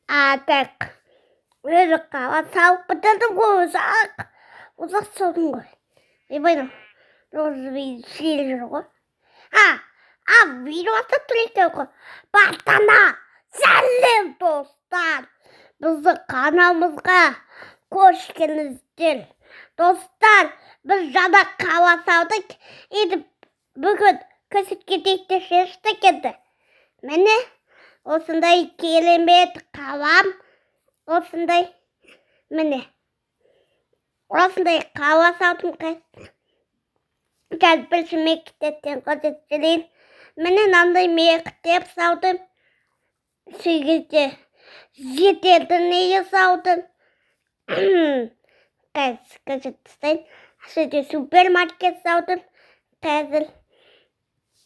Так. Өзі қала салып бітірдім ғой, ұзақ соғдым ғой. Ойбай, жел жүр ғой. Видеосы түректе ғой. Бастана, сәлем достар. Бізді каналымызға қош келдіңіздер. Достар, біз жаңа қала салдық. Бүгін көрсеткендей шештік еді. Міне, осындай керемет қалам. Осындай, міне. Осындай қала салдым. Қазір бірінші мектептен көрсетейін. Міне мынандай мектеп салдым. Сегізде жетелді неге салдым. Қазір көрсетейін. Сегізде супермаркет салдым. Қазір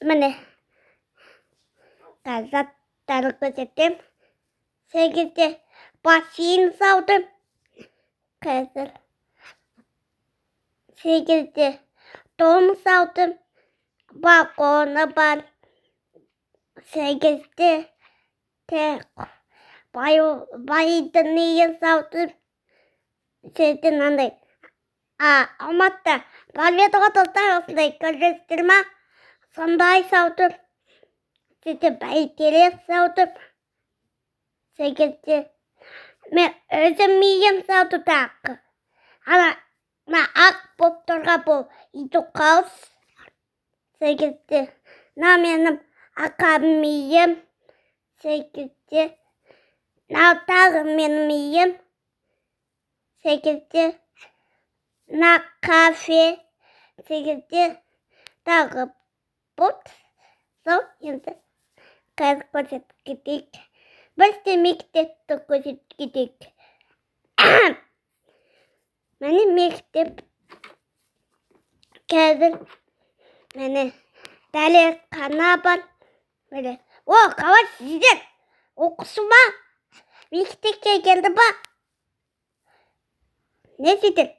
міне. Қазір заттарды көрсетейін. Сегізде бассейн салдым. Қазір сегізде дом салдым. Балконы бар. Сегізде байды неге салдым. Сегізде мынандай. Алматыда барып еді ғой достар, осындай көресіздер ма? Сондай салдым. Сегізде бәйтерек салдым. Сегізде мен өзім миым салдым тағы. Ана ақ болып тұрған бұл иті қауыс. Сегізде менің ақа миым. Сегізде тағы менің миым. Сегізде кафе. Сегізде тағы бұт. Сол енді қазір көрсетіп кетейік. Бірде мектепті көрсетіп кетейік. Мені мектеп қазір мені дәлерхана бар. Қалай сіздер оқышы ма? Мектепке келді ба? Не сіздер?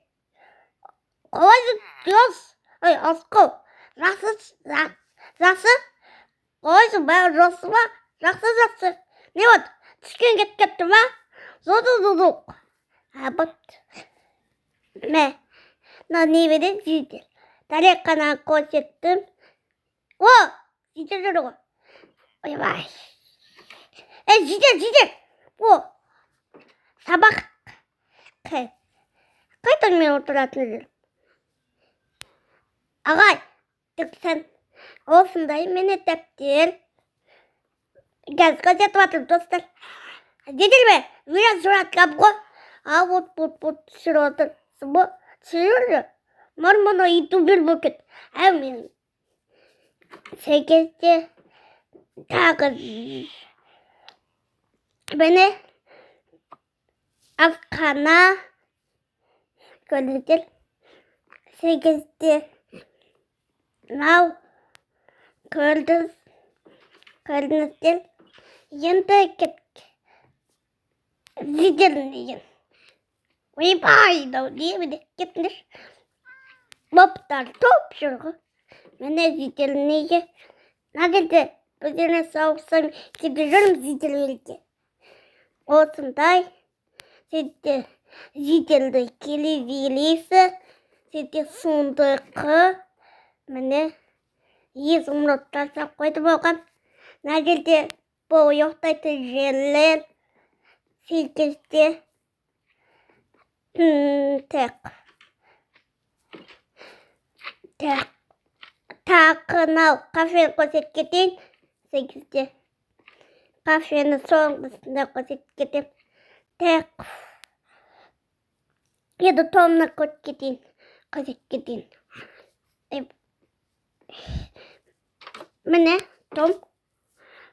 Қалай жос? Асқыл. Жақсы? Қалайсың бәрі жосы ма? Жақсы. Не вот? Түскен кетті ма? Зоду. Бұт. Не береді сіздер? Дәлерхана көрсеттім. Сіздер жүрі ғой. Ойбай. Сіздер. Сабақ. Қайдан мен отыратын жүрім? Ағай, сен осындай мені дәптер. Қазір көрсетіп жатырмын, достар. Сіздер ме? Biraz сұратқам ғой. Вот түсіріп отырсың ба? Түсіріп? Мұны ютубер болып кет. Мен сегізде тағы мені асхана көрдіңіздер. Сегізде көрдіңіздер. Енді сіздердің деген. Ойбай, не кеттіңдер. Боптар топ жүр ғой. Міне сіздердің неге. Нәрді біздеріне сауықсам сіздер жүрім сіздер өлге. Осындай сіздерді келе-велесі. Сіздер сұндықы. Міне есімроттар сап қойды болған. Нәрді бұл yoқтайды жерлер. Сегізде тақынау кафе көрсеткетен. Сегізде кафені соңғысында көрсеткетен. Еді томны көрсеткетен. Міне том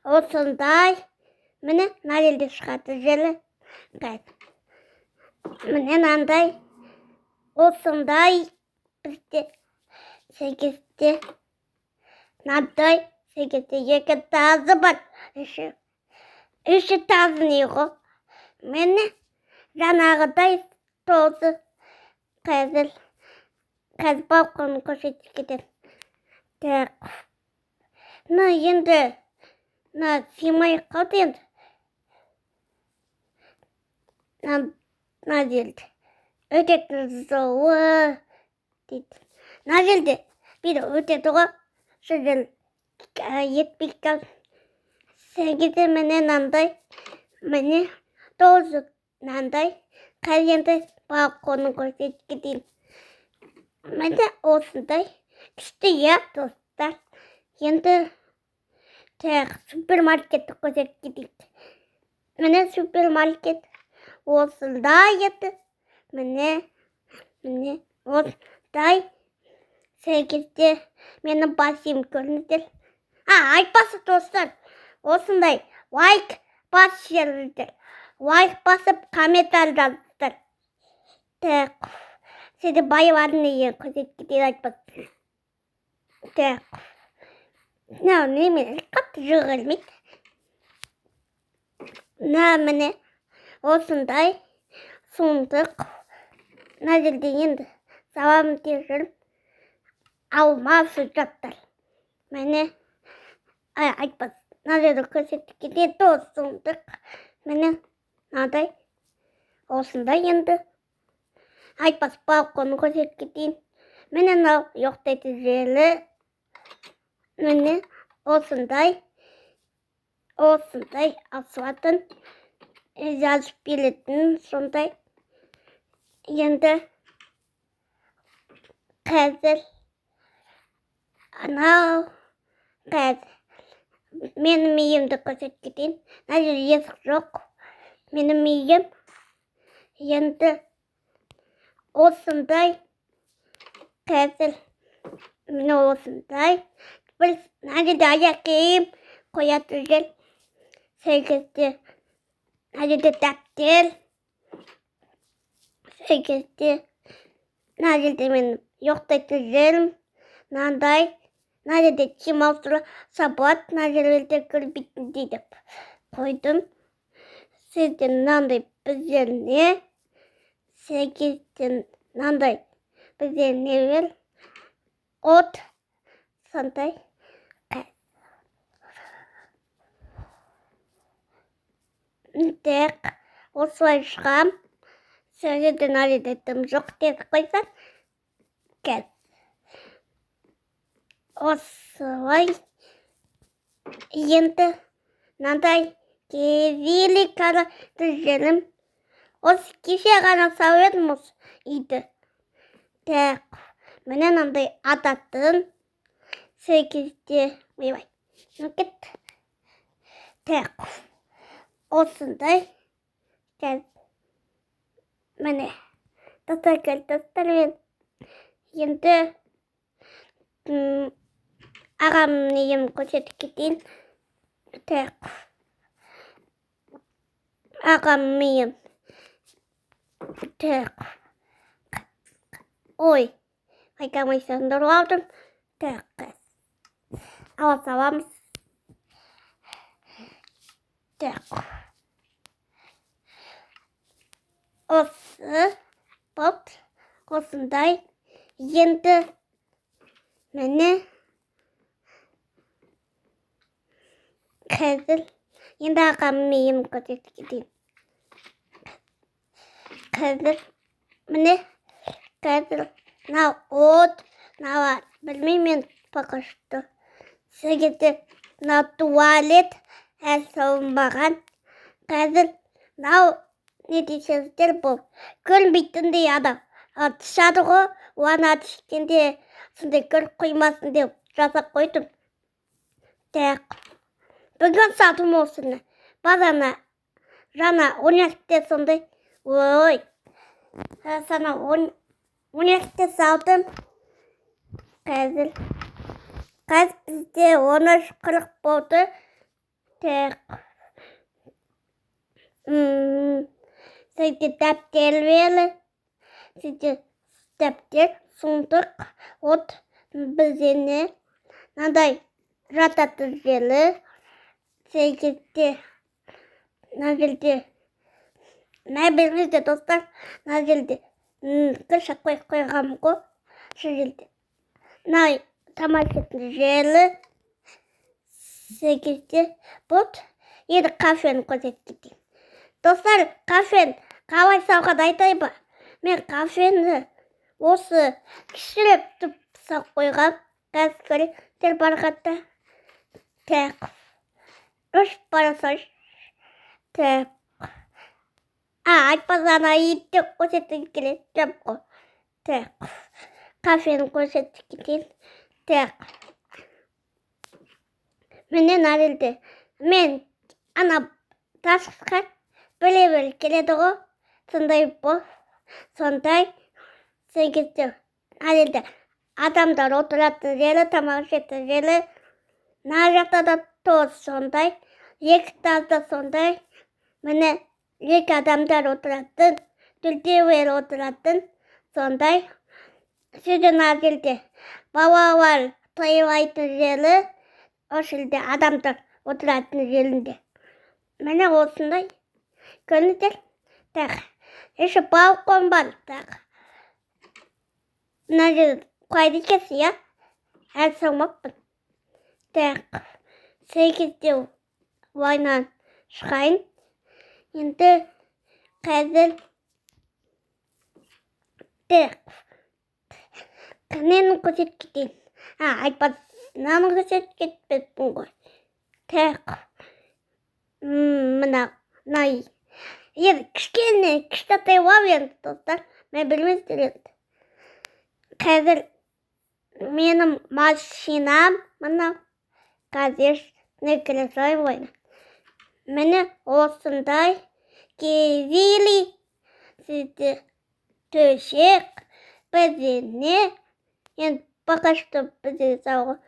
осындай. Міне нәрелде шығады желі. Міне нандай осындай бізде сегізде нандай сегізде екі тазы бар. Үші тазы не ғой? Міне жаңағыдай тозы қазір балконын көрсетіп кетеді. Енді симай қалды енді. мына жерде өте қызығы дейді. Мына жерде бір өтеді ғой, сол жерде етпей қалды. 8 міне мынандай, міне 9 мынандай. Қазір енді балконын көрсетіп кетейін. Міне осындай күшті, иә достар. Енді супермаркетті көрсетіп кетейік. Міне супермаркет осындай еді. Міне осындай. 8-те менің басым көріңіздер. Айтпасы достар, осындай лайк басыңыздар. Лайк басып, комментарий жазыңыздар. Так, сізді байларын еген көрсетіп кетейін айтпасы. Так, немен қатты жүгірмейді. Міне осындай сундық. Мына жерде енді салам жүріп алмасы жаттар. Міне айтпас. Мына жерде көрсетіп кетеді сундық. Міне мынадай осындай енді. Айтпас, балконын көрсетіп кетейін. Міне мынау ұйықтайтын жері. Міне осындай асылатын жазып беретін сондай. Енді қазір менің миымды көрсетіп кетейін. Мына жерде есік жоқ. Менің миым енді осындай. Қазір міне осындай. Мына жерде аяқ киім қоятын жер. 8-те мына жерде дәптер. 8-те мына жерде мен ұйықтайтын жерім. Мынандай. Мына жерде киім ауыстыруға болады. Мына жерлерде кірбейтіндей деп қойдым. Сізде мынандай біздеріне 8-те мынандай біздеріне бер. От сондай. Так, осылай шығам. Сөйледен әледетім жоқ деп қойсан. Кәз. Осылай. Енді мынандай великаны жүргенім. Осы кеше ғана салып осы үйді. Так, міне мынандай ататын. 8-те ойбай. Кет. Так. Осындай. Міне достармен енді ағам нем көрсетіп кетейін. Так, ағам миым. Так, ой, қайқамай сөндіріп алдым. Так, ала саламыз. Так, осы боп осындай. Енді міне қазір енді ағам миым көрсетіп кетейін. Қазір міне қазір мынау от, мынау білмеймін пока что. Сегізде мынау туалет салынбаған. Қазір мынау не дейсіздер бұл? Көрінбейтіндей адам. Тышады ғой, оған түшкенде сондай көріп қоймасын деп жасап қойдым. Так, бүгін сатым осыны. Базана жаңа университет сондай. Ой, sana 12'te saldım. Қазір бізде 13:40 болды. Так. Сізде дәптер бері. Сізде дәптер, сундық, от, біздені. Мынандай жататын жері. Сізде нәбіріңізде достар, мына жерде кірші қойғам ғой, сол жерде. Мына тамашатын жері, 8-те бұд, енді кафені көрсетіп кетейін. Достар, кафен Kahve savga daytayba. Men kafeni осы кішілеп тұпса қойғам. Қазір тел барғатта. Так. Үш барасаш. Так. Айтпасана етті көрсетіп келеді. Жап қой. Так. Кафені көрсетіп кетейін. Так. Менен арилді. Мен ана тасқа біле келеді ғой. Сондай бол. Сондай. Сегізде арилді. Адамдар отыратын жері, тамақ жейтін жері. Нар жақта да тоз сондай. Екі тазда сондай. Міне екі адамдар отыратын. Дүлдевер отыратын. Сондай. Сөзден арилді. Балалар тойлайтын жері. Осылде адамдар отыратын жерінде. Міне осындай. Көрініздер. Так. Еще балкон бар. Так. Мына жер қойды кесі, я? Әлі салмақпын. Так. Сегізде вайнан шығайын. Енді қазір. Так. Нені көрсет кетейін? Айтпады. Наны көрсет кетпеспін ғой. Так. Мына. Енді кішкентай бар енді, достар. Мен білмейсіздер енді. Қазір менің машинам мына қазір некілі ойны. Мені осындай кевили сізді төшек бізіне. Енді пока что бізде сауға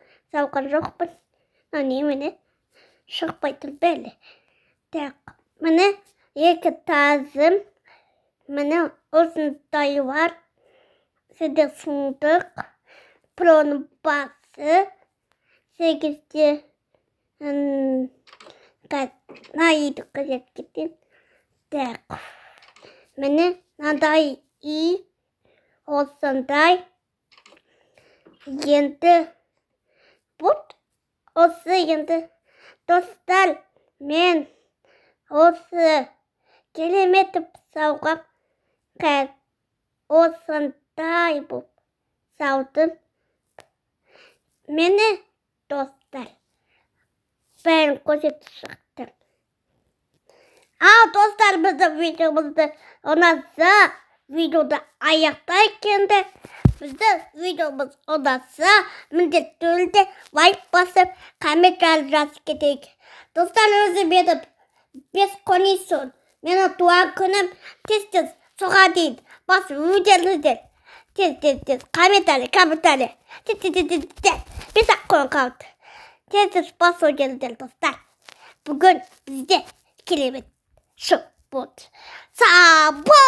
жоқпын. Мені шықпай тұр бәлі. Так, мені екі тазым. Мені осындай бар. Сізде сұңдық. Проның басы. Сегізде наиды қажет кетен. Так. Мені надай и осындай. Енді бұд. Осы енді достар. Мен осы келеметіп сауғам. Осындай бұл саудым. Мені достар. Бәрін көрсетіп шықтым. Достар, бізді видеомызды ұнаса, видеоды аяқтай кенді. Бізді видеомыз ұнаса, міндетті түрде лайк басып, комментарий жазып кетейік. Достар, өзі менің бес конейсон. Менің туған күнім тез-тез соға дейін. Басып өдеріңіздер. Тез. Комментарий. Тез. Бес-ақ қойын қалды. Тез басып өдеріңіздер, достар. Бүгін бізде керемет шоу болды. Сау бол!